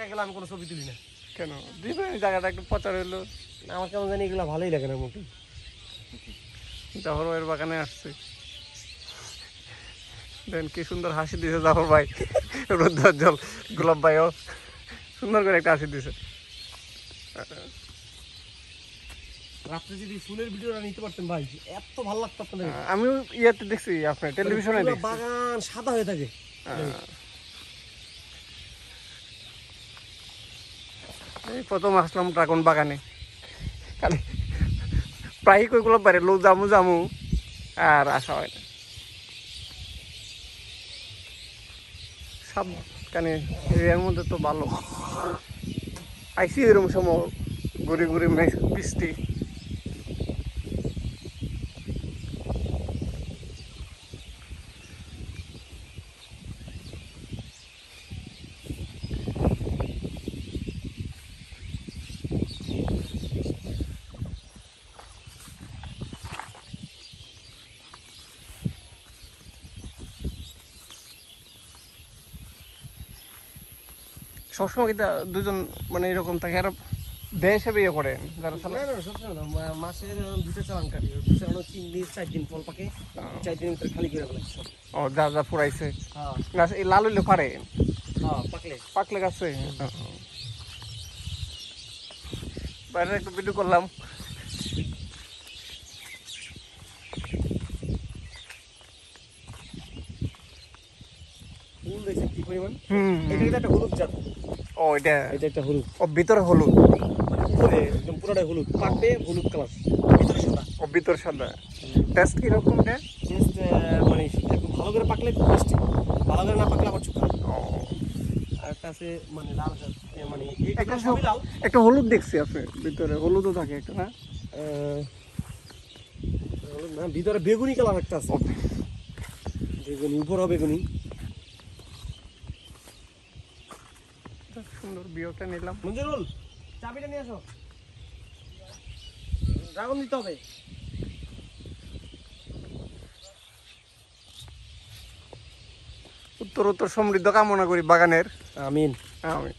টাকা গেলে আমি কোনো ছবি তুলি না। কেন দিবেন? জায়গাটা একটু প্রচার হইলো। আমার কেমন জানি এগুলো ভালোই লাগে না মোটেই। জাফর ভাইয়ের বাগানে আসছে, দেন কি সুন্দর হাসি দিয়েছে জাফর ভাই। রুদ্রোজ্জ্বল গোলাপ ভাইও সুন্দর করে একটা হাসি দিয়েছে। রাত্রে যদি ফুলের ভিডিওটা নিতে পারতেন ভাই, এত ভালো লাগতো আপনাদের। আমিও ইয়াতে দেখছি, আপনার টেলিভিশনে পুরো দেখছি। বাগান সাদা হয়ে থাকে। এই প্রথম আসলাম ড্রাগন বাগানে, খালি প্রায়ই কই গোলাপ বাইরে লো জামু জামু আর আসা হয় না। সব কানে এরিয়ার মধ্যে তো ভালো আইসি, এরকম সময় ঘুরে ঘুরে বৃষ্টি। সবসময় কিন্তু দুজন মানে এরকম থাকে, আর দেয় হিসেবে ইয়ে করেন যারা না না সবসময় না, মাসে 2টা চালান কাটি, 2 চালানো 3 দিন 4 দিন ফল পাকে, 4 দিনের ভিতরে খালি করে ফেলে। ও যা যা ফুরাইছে হ্যাঁ গাছ, এই লাল হইলে পারে হ্যাঁ পাকলে। পাকলে গাছে। বাইরে একটু ভিডিও করলাম। ফুল দেখছেন কি পরিমাণ। হুম, এটা কিন্তু একটা হলুদ জাত। ও এটা এটা একটা হলুদ, ও ভিতরে হলুদ, মানে উপরে একদম পুরোটাই হলুদ, পাকবে হলুদ কালার, ভিতরে সাদা। ও ভিতর সাদা। টেস্ট কিরকম এটা? টেস্ট মানে একটু ভালো করে পাকলে টেস্টি, ভালো করে না পাকলে আবার চুকা। ও আর একটা আছে মানে লাল জাত, মানে একটা এটা সবই লাল। একটা হলুদ দেখছি আপনি ভিতরে, হলুদও থাকে একটা না? হলুদ না, ভিতরে বেগুনি কালার একটা আছে, বেগুনি উপরেও বেগুনি। সুন্দর ভিউটা নিলাম। মঞ্জুরুল চাবিটা নিয়ে আসো, ড্রাগন দিতে হবে। উত্তর উত্তর সমৃদ্ধ কামনা করি বাগানের। আমিন। আমি